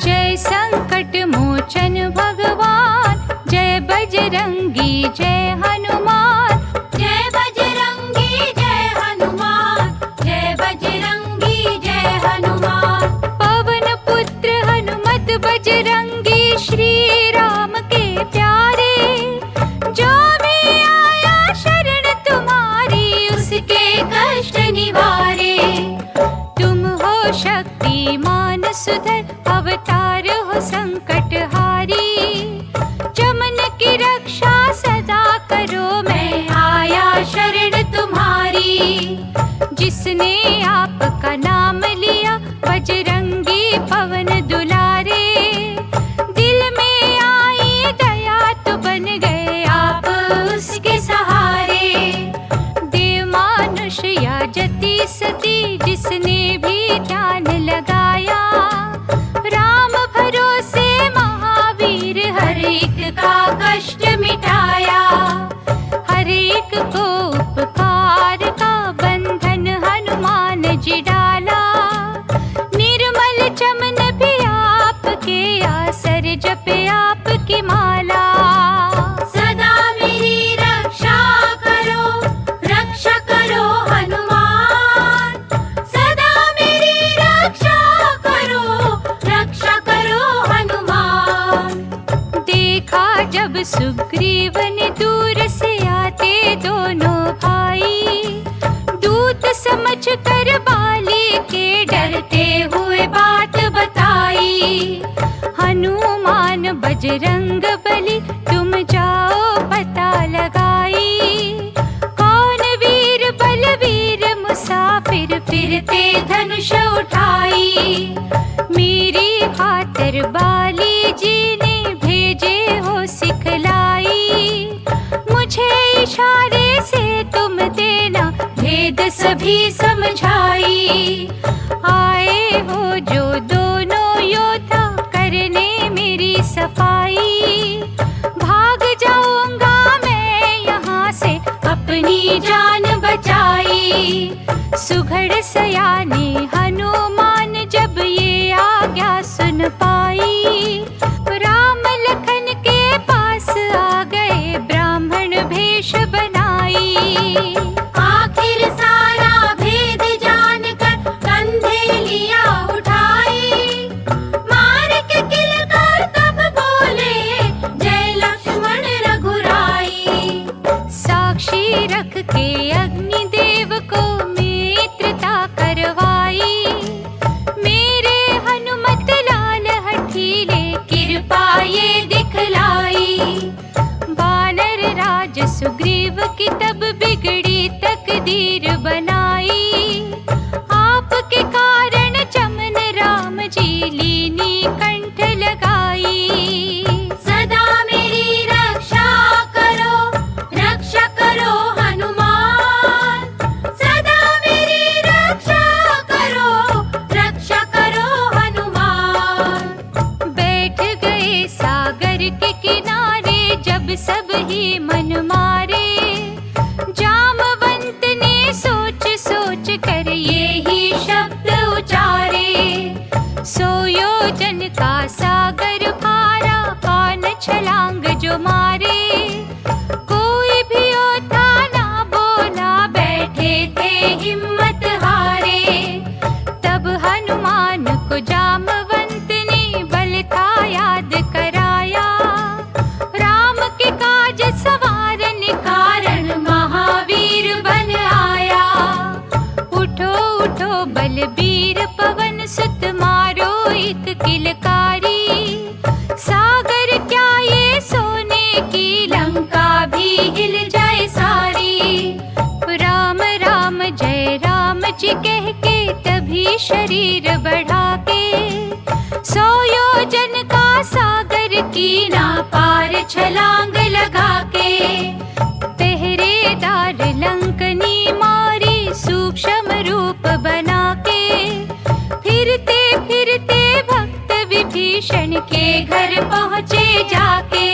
जय संकट मोचन भगवान, जय बजरंगी जय हनुमान। जय बजरंगी जय हनुमान, जय बजरंगी जय हनुमान। पवन पुत्र हनुमत बजरंगी, श्री राम के प्यारे। जो भी आया शरण तुम्हारी, उसके कष्ट निवारे। तुम हो शक्तिमान सुधर, अवतार हो संकट हारी। चमन की रक्षा सदा करो, मैं आया शरण तुम्हारी। जिसने आपका नाम लिया, बजरंगी पवन दुलारे। दिल में आई दया तो बन गए आप उसके सहारे। देव मानुष या जति सती, जिसने भी ध्यान लगाया। राम भरोसे महावीर, हर एक का कष्ट मिटाया। हर एक को उपकार का बंधन हनुमान जी डाला। निर्मल चमन भी आपके आसर, जपे आपकी माला। सदा मेरी रक्षा करो हनुमान। सदा मेरी रक्षा करो हनुमान। देखा जब सुग्रीव ने दूर से आते दोनों भाई, दूत समझ कर बाली के डरते हुए बात बताई। हनुमान बजरंग बली, तुम जाओ पता लगाई। कौन वीर बलवीर मुसाफिर, फिरते धनुष उठाई। मेरी खातिर बाली जी ने भेजे हो सिखलाई। मुझे इशारे से तुम देना, भेद सभी समझाई। आए हो जो दोनों योद्धा, करने मेरी सफाई। भाग जाऊंगा मैं यहाँ से, अपनी जान बचाई। सुघड़ सयाने हनुमान, जब ये आज्ञा सुन पाई। राम लखन के पास आ गए, ब्राह्मण भेष बनाई। आखिर सारा भेद जानकर, कंधे लिया उठाई। मार के किलकार तब बोले, जय लक्ष्मण रघुराई। साक्षी रख के अग्निदेव को मित्रता करवाई। मेरे हनुमत लाल हठीले, कृपा ये दिखलाई। बानर राज सुग्रीव की तब बिगड़ी तकदीर बनाई। आपके कारण चमन राम जी, लीनी कंठ लगाई। सदा मेरी रक्षा करो हनुमान। सदा मेरी रक्षा करो हनुमान। बैठ गए सागर के किनारे, जब सब ही मन मारे। जामवंत ने सोच सोच कर ये ही शब्द उचारे। 100 योजन का सागर पारा, कौन छलांग जो मारे। कोई भी योद्धा ना बोला, बैठे थे हिम्मत हारे। तब हनुमान को जामवंत ने बल था याद कराया। राम के काज सवारने कारण, महावीर बन आया। उठो उठो बलबीर पवन सुत, मारो एक किलकारी। सागर क्या ये सोने की, लंका भी हिल जाए सारी। राम राम जय राम जी कह के, तभी शरीर बढ़ा के। 100 योजन का सागर की ना पार, छलांग लगा के। पहरेदार लंकनी मारी, सूक्ष्म रूप बना के। फिरते फिरते भक्त विभीषण के घर पहुँचे जाके।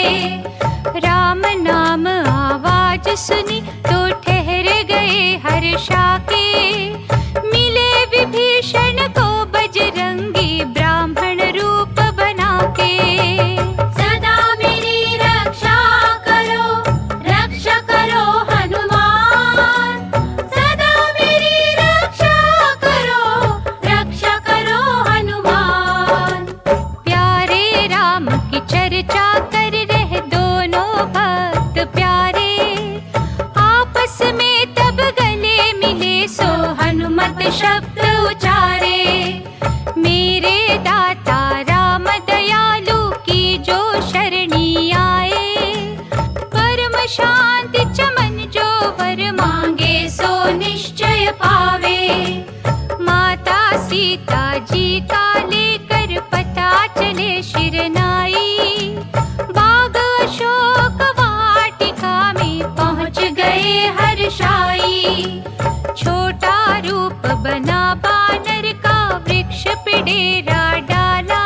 राम नाम आवाज सुनी, तो ठहर गए हर्षा के। मिले विभीषण को बजरंगी, ब्राह्मण रूप बना शिरनाई। बाग अशोक वाटिका में पहुँच गए हर्षाई। छोटा रूप बना बानर का, वृक्ष पे डेरा डाला।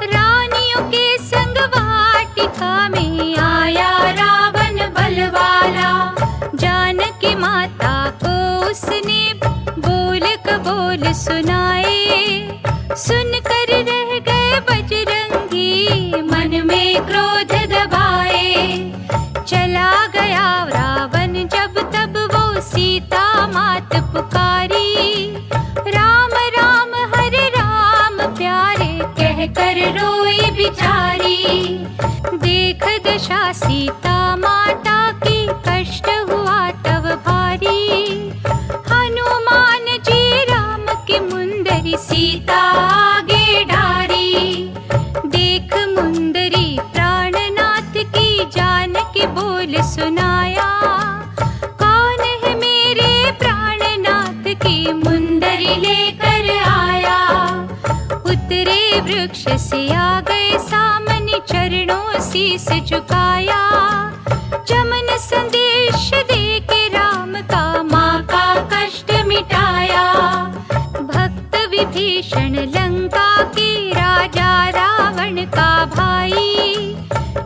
रानियों के संग वाटिका में आया रावण बलवाला। जानकी माता को उसने बोल कबोल सुनाए। सुनकर रह गए बजरंगी, मन में क्रोध दबाए। चला गया रावण जब तब वो सीता मात पुकारी। राम राम हरे राम प्यारे, कहकर रोई बिचारी। देख दशा सीता माता की, कष्ट हुआ तब भारी। हनुमान जी राम की मुंदरी, सीता आगे डारी। देख मुंदरी प्राणनाथ की, जानकी बोल सुनाया। कौन है मेरे प्राणनाथ की, मुंदरी लेकर आया। उतरे वृक्ष से आ गए सामने, चरणों शीस झुकाया। चमन संदेश दे के राम का, माँ का कष्ट मिटाया। भक्त विभीषण लंका के, राजा रावण का भाई।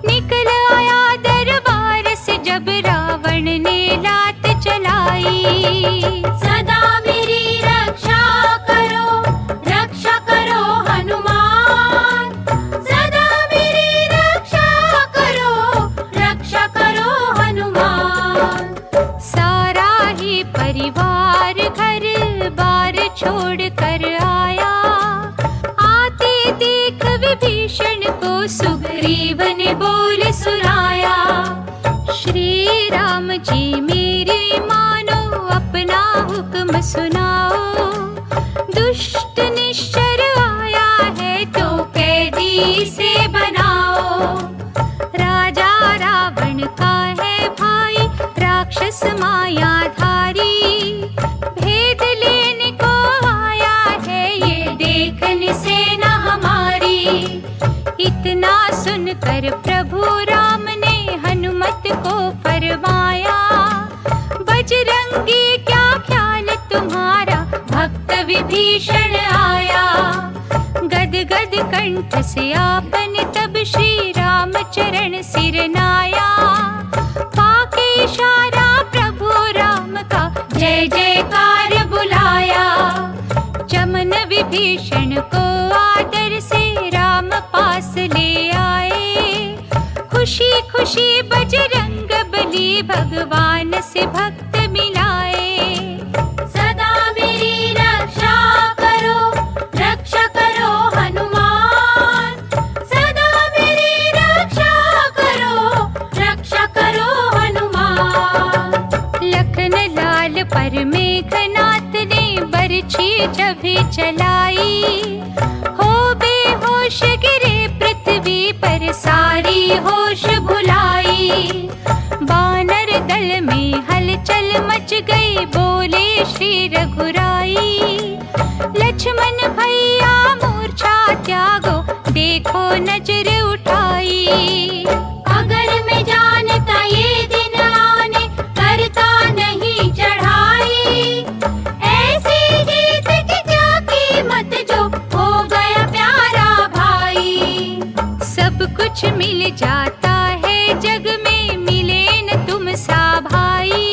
निकल आया दरबार से जब रावण ने लात चलाई। सदा मेरी रक्षा करो हनुमान। सदा मेरी रक्षा करो हनुमान। सारा ही परिवार घर बार छोड़ कर आया। आते देख विभीषण को, सुग्रीव ने बोल सुनाया। श्री राम जी मेरी मानो, अपना हुक्म सुनाओ। दुष्ट निश्चर आया है तो, कैदी से बनाओ। राजा रावण का है भाई, राक्षस मायाधारी। भेद लेने को आया है ये, देखने से न हमारी। इतना सुनकर प्रभु राम ने हनुमत को फरमाया। बजरंगी क्या ख्याल तुम्हारा, भक्त विभीषण आया। गद गद कंठ से आपने तब श्री राम चरण सिरनाया। पाके इशारा प्रभु राम का, जय जयकार बुलाया। चमन विभीषण को आदर से राम पास ले आए। खुशी खुशी बजरंग बली, भगवान से भक्त मिलाए। सदा मेरी रक्षा करो हनुमान। सदा मेरी रक्षा करो हनुमान। लखन लाल पर मेघनाथ ने बरछी जब चलाई। हो बेहोश गिरे पृथ्वी पर, सारी होश भुलाई। बानर दल में हलचल मच गई, बोले श्री रघुराई। लक्ष्मण भैया मूर्छा त्यागो, देखो नजर उठाई। अगर मैं जानता ये दिन आने, करता नहीं चढ़ाई। ऐसी जीत की क्या कीमत, जो हो गया प्यारा भाई। सब कुछ मिल जाता है जग में, मिले न तुम सा भाई।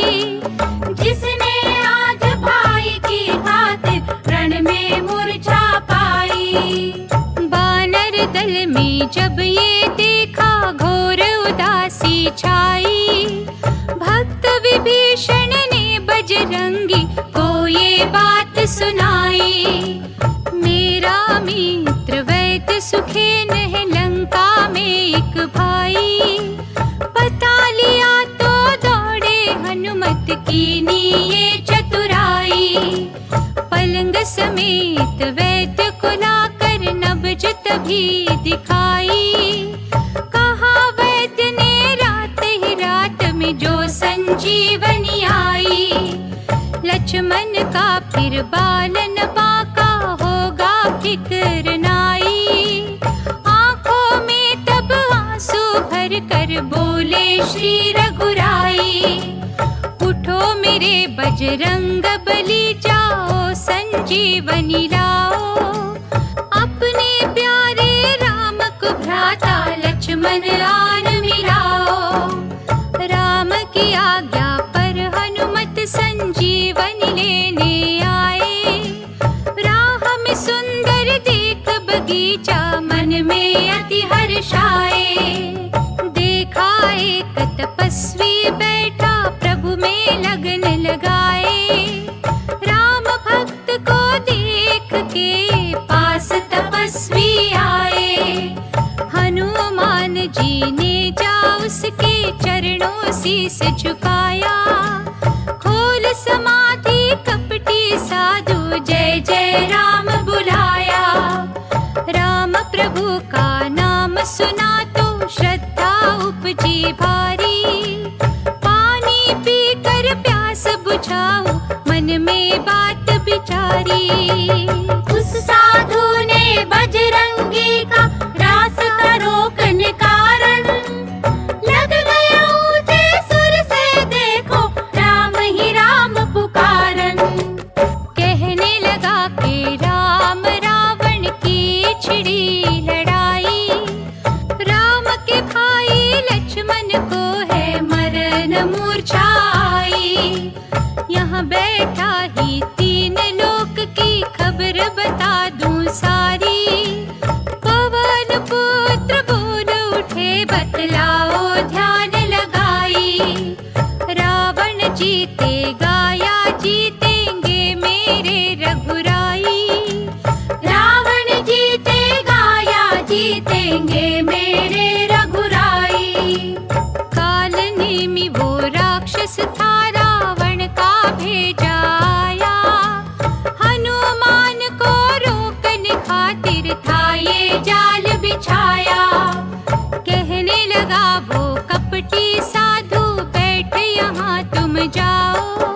जिसने आज भाई की खातिर रण में मूर्छा पाई। बानर दल में जब ये देखा, घोर उदासी छाई। भक्त विभीषण ने बजरंगी को ये बात सुनाई। मेरा मित्र वैद्य सुखेन है लंका में एक भाई। पता लिया तो दौड़े हनुमत कीनी ये चतुराई। पलंग समेत वैद्य को लाकर, नब्ज तभी दिखाई। कहा वैद्य ने रात ही रात में, जो संजीवनी आई। लक्ष्मण का फिर बालन बाका, होगा फिक्र नाई। कर बोले श्री रघुराई। उठो मेरे बजरंग बली, जाओ संजीवनी लाओ। अपने प्यारे राम को भ्राता लक्ष्मण आन मिलाओ। राम की आज्ञा पर हनुमत संजीवनी लेने आए। राह में सुंदर देख बगीचा, मन में अति हर्षाए। देखा एक तपस्वी बैठा, प्रभु में लगन लगाए। राम भक्त को देख के पास तपस्वी आए। हनुमान जी ने जा उसके चरणों शीस झुकाया। खोल समाधि कपटी साधु, जय जय राम बुलाया। राम प्रभु का नाम सुना तो श्रद्धा उपजी भारी। पानी पीकर प्यास बुझाओ, मन में बात विचारी। उस साधु ने बजरंगी का रास्ता रोकने कारण, लग गया ऊंचे सुर से देखो राम ही राम पुकारन। कहने लगा कि राम रावण की छिड़ी लड़ाई। राम के भाई लक्ष्मण को है मरण मूर्छाई। यहाँ बैठा ही तीन लोक की खबर बता दूं सारी। पवन पुत्र बोल उठे, बतलाओ ध्यान लगाई। रावण जीतेगा या जीतेंगे मेरे रघुराई। रावण जीतेगा या जीतेंगे मेरे रघुराई। काल नेमी वो राक्षस था, रावण का भेजा आया। हनुमान को रोकने खातिर था ये जाल बिछाया। कहने लगा वो कपटी साधु, बैठे यहाँ तुम जाओ।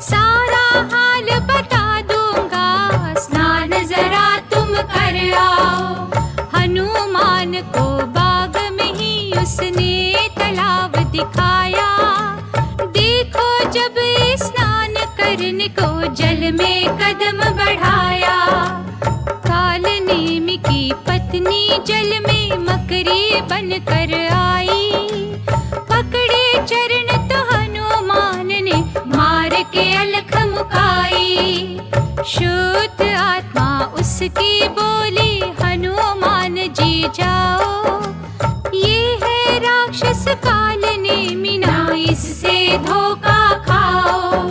सारा हाल बता दूंगा, स्नान जरा तुम कर आओ। हनुमान को बाग में ही उसने तालाब दिखाया। देखो जब स्नान करने को जल में कदम बढ़ाया। काल नेमी की पत्नी जल में मकरी बनकर आई। पकड़े चरण तो हनुमान ने मार के अलख मुकाई। शुद्ध आत्मा उसकी बोली, हनुमान जी जाओ। ये है राक्षस काल नेमी, ना इससे धोखा खाओ।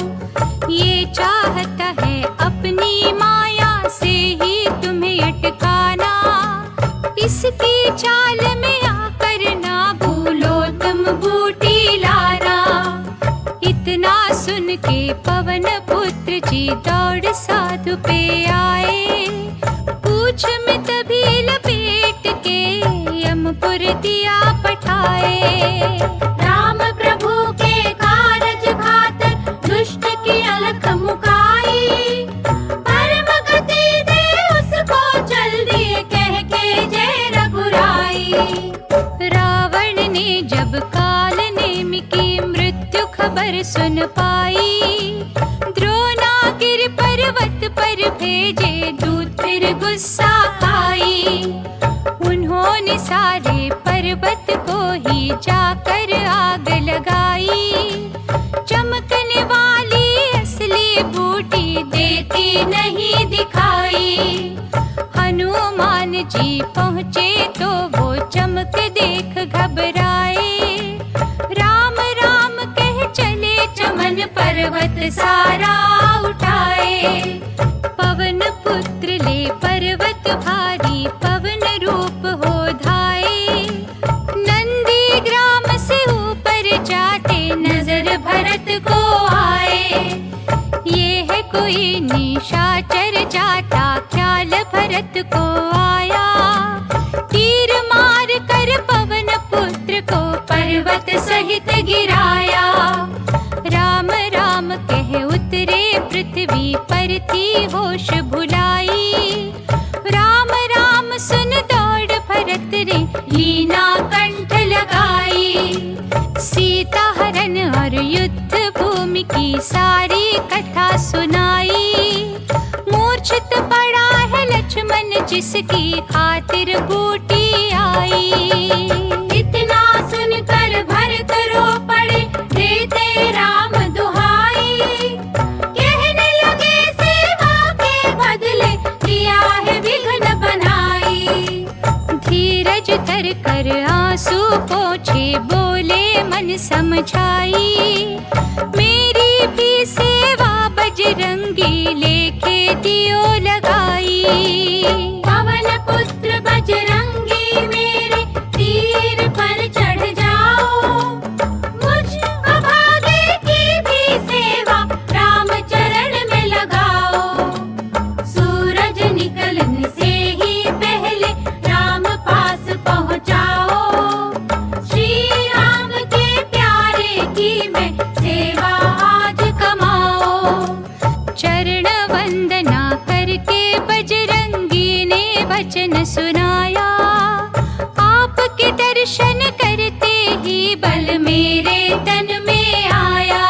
ये चाहता है अपनी माया से ही तुम्हें अटकाना। इसकी चाल में आकर ना भूलो तुम बूटी लाना। इतना सुन के पवन पुत्र जी दौड़ साधु पे आए। पूछ में तभी लपेट के यमपुर दिया पठाए। राम प्रभु के कारज खातर दुष्ट की अलख मुकाई। परम गति दे उसको जल्दी, कह के जय रघुराई। रावण ने जब काल नेमी की मृत्यु खबर सुन पाई। द्रोणागिरि पर्वत पर भेजे दूत, फिर गुस्सा खाई। उन्होंने सारे पर्वत को ही जाकर आग लगाई। चमकने वाली असली बूटी देती नहीं दिखाई। हनुमान जी पहुँचे तो वो चमक देख घबराए। राम राम कह चले चमन पर्वत सारा उठाए। पवन पुत्र ले पर्वत भारी, पवन रूप हो धाए। नंदी ग्राम से ऊपर जाते नजर भरत को आए। ये है कोई निशाचर जाता, ख्याल भरत को आया। तीर मार कर पवन पुत्र को पर्वत सहित गिराया। राम राम कह उतरे पृथ्वी पर थी होश भुलाई। राम राम सुन दौड़ भरत रे, लीना कंठ लगा जिसकी खातिर बूटी आई। इतना सुनकर भरत रो पड़े, देते राम दुहाई। कहने लगे सेवा के बदले दिया है विघ्न बनाई। धीरज धर कर आंसू पोंछे, बोले मन समझाई। मेरी भी सेवा बजरंगी लेके दियो लगाई। पवन पुत्र बजरंगी मेरे तीर पर चढ़ जाओ। मुझ अभागे की भी सेवा राम चरण में लगाओ। सूरज निकलने से ही पहले राम पास पहुँचाओ। श्री राम के प्यारे की मैं सेवा आज कमाओ। चरण वंदना करके बजरंगी ने वचन सुनाया। आपके दर्शन करते ही बल मेरे तन में आया।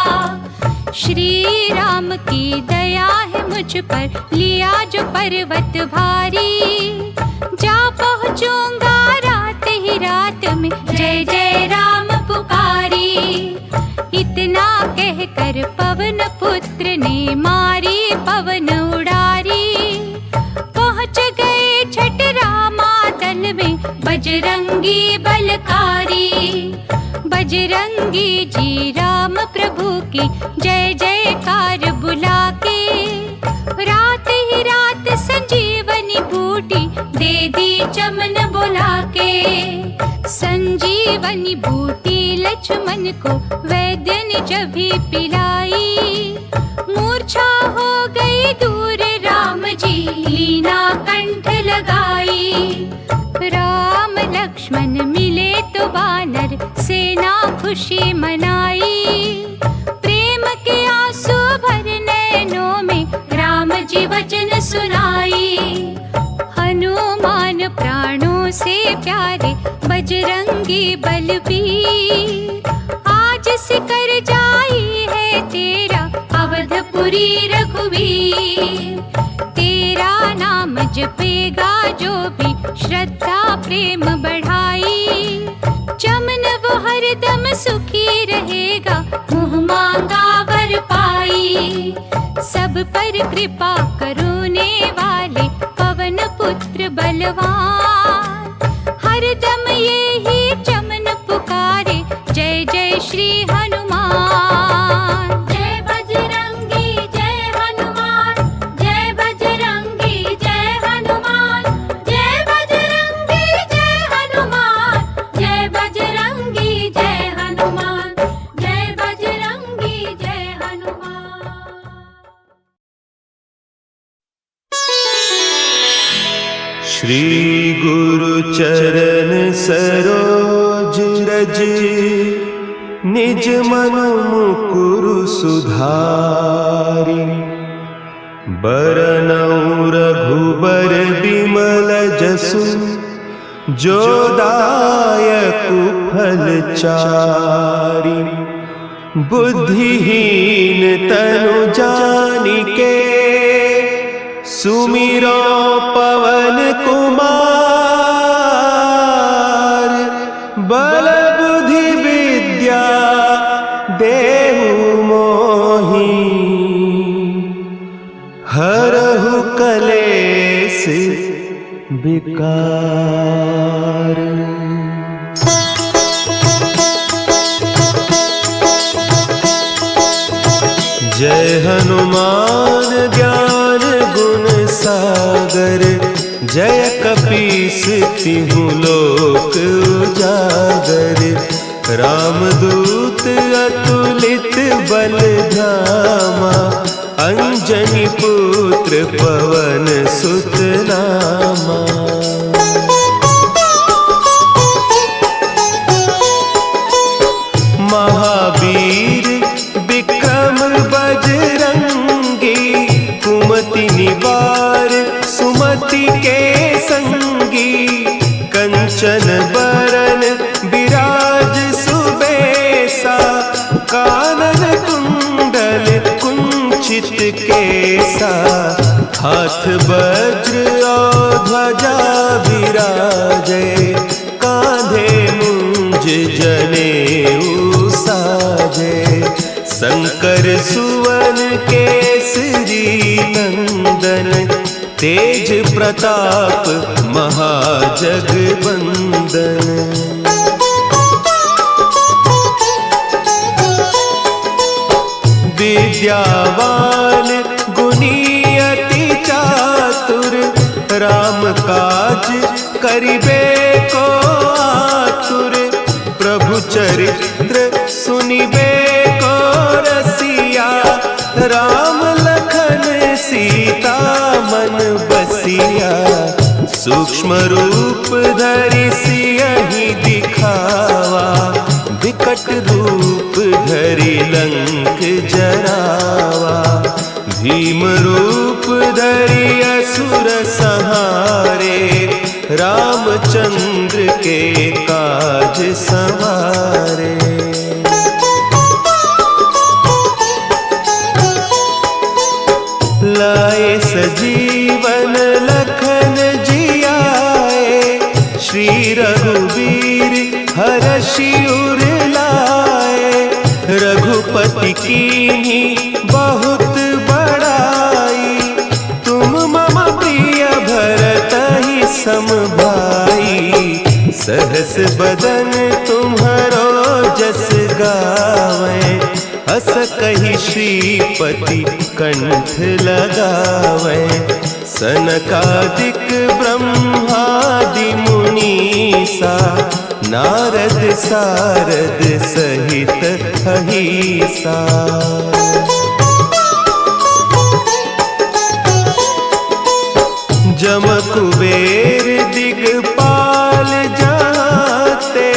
श्री राम की दया है मुझ पर, लिया जो पर्वत भारी। जा पहुँचूंगा रात ही रात में, जय जय राम पुकारी। इतना कहकर पवन पुत्र ने मारी पवन उड़ारी। पहुँच गए छठ रामादल में बजरंगी बलकारी। बजरंगी जी राम प्रभु की जय जयकार बुला के, रात ही रात संजीवनी बूटी दे दी चमन बुला के। संजीवनी बूटी लक्ष्मण को वैद्य ने जब भी पिलाई। मूर्छा हो गई दूर राम जी, लीना कंठ लगाई। राम लक्ष्मण मिले तो वानर, सेना खुशी मनाई। प्रेम के आंसू भर नैनों में राम जी वचन सुनाई। हनुमान प्राणों से प्यारे, बजरंगी बलबीर। आज सिकर जाई है तेरा अवधपुरी रघुवीर। तेरा नाम जपेगा जो भी श्रद्धा प्रेम बढ़ाई। चमन वो हरदम सुखी रहेगा, मुँह मांगा वर पाई। सब पर कृपा करुणे वाले पवन पुत्र बलवान। हरदम ये ही चमन पुकारे, जय जय श्री हनुमान। जय बजरंगी जय हनुमान, जय बजरंगी जय हनुमान। जय बजरंगी जय हनुमान, जय बजरंगी जय हनुमान। जय बजरंगी जय हनुमान। श्री गुरु चरण सरोज रज, निज मन मुकुरु सुधारि। बरनउँ रघुबर बिमल जसु, जो दायकु फल चारि। बुद्धिहीन तनु जानिके, सुमिरो पवन कुमार। बल बुद्धि विद्या देहु मोहि, हरहु कलेस विकार। जय हनुमान ज्ञान गुण सागर, जय कपीस तिहु लोक उजागर। रामदूत अतुलित बल धामा, अंजनी पुत्र पवन सुत नामा। महावीर विक्रम बजरंगी, कुमति निवार सुमति के संगी। कंचन बरन विराज सुबेसा, कानन कुंडल कुंचित केसा। हाथ वज्र और ध्वजा विराजे, कांधे मुंज जनेऊ साजे। शंकर सुवन केसरी नंदन, तेज प्रताप महाजगबंदन। विद्यावान गुणी अति चातुर, राम काज करिबे को आतुर। प्रभु चरित्र सुनिबे को रसिया, राम लखन सीता मन बसिया। सूक्ष्म रूप धरि सियहि दिखावा, विकट रूप धरि लंक जरावा। भीम रूप धरि असुर संहारे, रामचंद्र के काज संवारे। लाए सजीवन लखन जियाए, श्री रघुवीर हरषि उर लाए। रघुपति कीन्ही बहुत बड़ाई, तुम मम प्रिय भरतहि सम भाई। सहस बदन तुम्हरो जस गावें, हस कहि श्रीपति कंठ लगावें। सनकादिक ब्रह्मादि मुनीसा, नारद सारद सहित अहिसा। जम कुबेर दिगपाल जाते,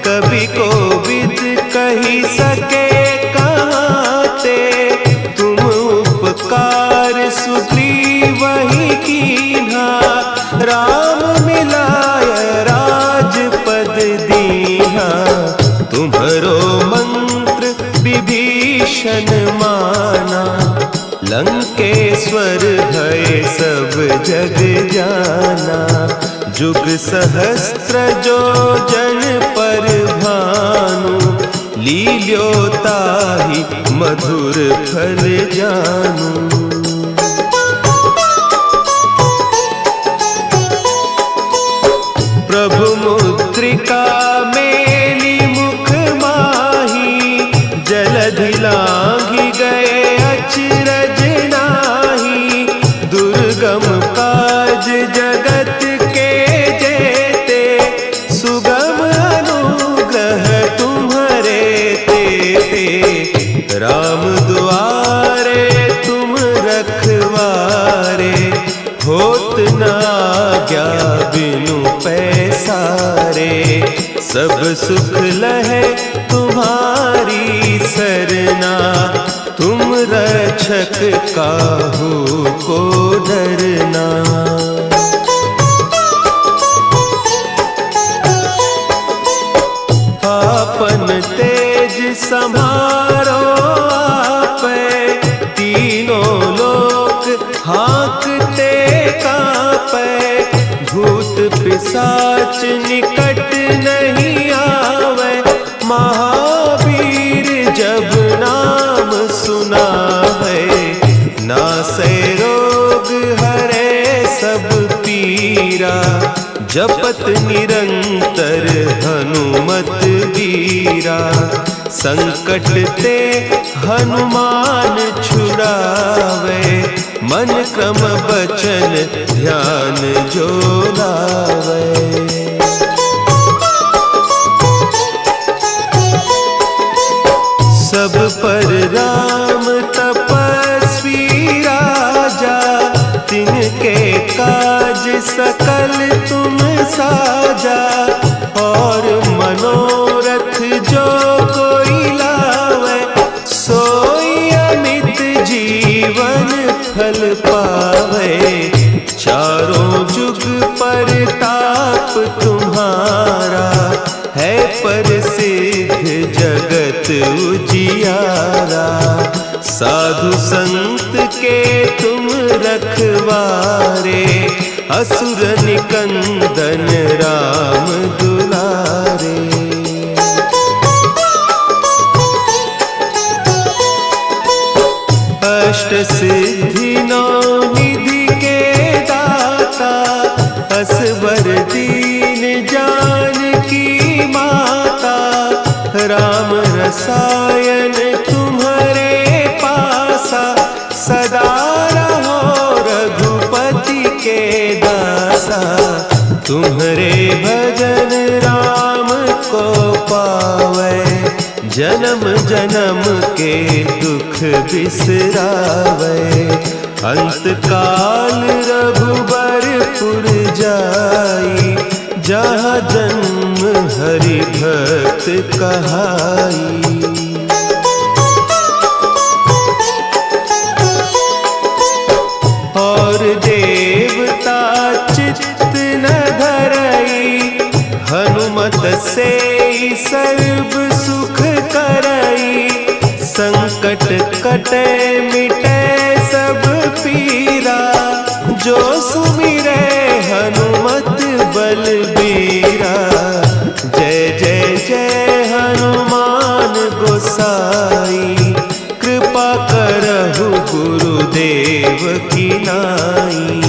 कवि कोविद कहि सके कहते। तुम उपकार सुग्रीवहि कीन्हा, राम मिलाय राजपद दीन्हा। तुम्हरो मंत्र विभीषण माना, लंकेश्वर भय सब जग जाना। जुग सहस्त्र जो जन पर भानु, लील्योताहि मधुर फल जानू। प्रभु मुद्रिका मेली मुख माही, जलधि लांघि गए अचरज नाही। दुर्गम काज जगत के जेते, सुगम अनुग्रह तुम्हरे तेते। राम दुआरे तुम रखवारे, होत न आज्ञा बिनु पैसारे। सब सुख लहे तुम्हारी सरना, तुम रक्षक काहू को डरना। आपन तेज संभारो आपे, तीनों लोक हाँकते कांपे। भूत पिशाच निकट नहीं आवे, महावीर जब नाम सुना है। नासै रोग हरे सब पीरा, जपत निरंतर हनुमत बीरा। संकट ते हनुमान छुड़ावे, मन क्रम बचन ध्यान जो लावे। सब पर राम तपस्वी राजा, तिनके काज सकल तुम साजा। और मनोरथ जो कोई लावे, सोई अमित जीवन फल पावे। चारों जुग परताप तुम्हारा, है प्रसिद्ध जगत उजियारा। साधु संत के तुम रखवारे, असुर निकंदन राम दुलारे। अष्ट सिद्धि नौ निधि के दाता, असवर दीन जानकी माता, राम रसायन तुम्हारे पासा, सदा रहो रघुपति के दासा। तुम्हारे भजन राम को पावे, जन्म जन्म के दुख बिसरावे। अंत काल रघुबरपुर जाई, जहाँ जन्म हरि भक्त कहाई। और देवता चित्त न धरई, हनुमत से सर्व सुख करई। संकट कटे मिटे सब पीरा, जो सुमिरे हनुमत बलबीरा। जय जय जय हनुमान गोसाई, कृपा करहु गुरुदेव की नाई।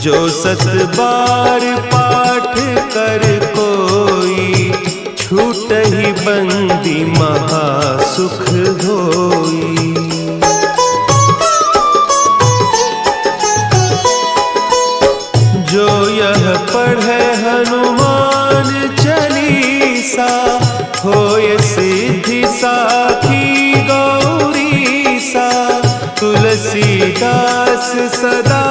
जो सत बार पाठ कर कोई, छूटहि बंदी महासुख होई। जो यह पढ़े हनुमान चालीसा, होय सिद्धि साखी गौरीसा। तुलसीदास सदा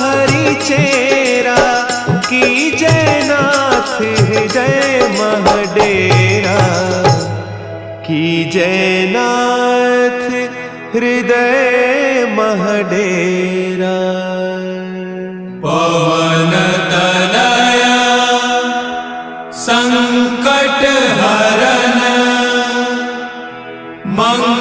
हरि चेरा, की जयनाथ हृदय महडेरा। की जयनाथ हृदय महडेरा। पवन तनया संकट हरन, मंगल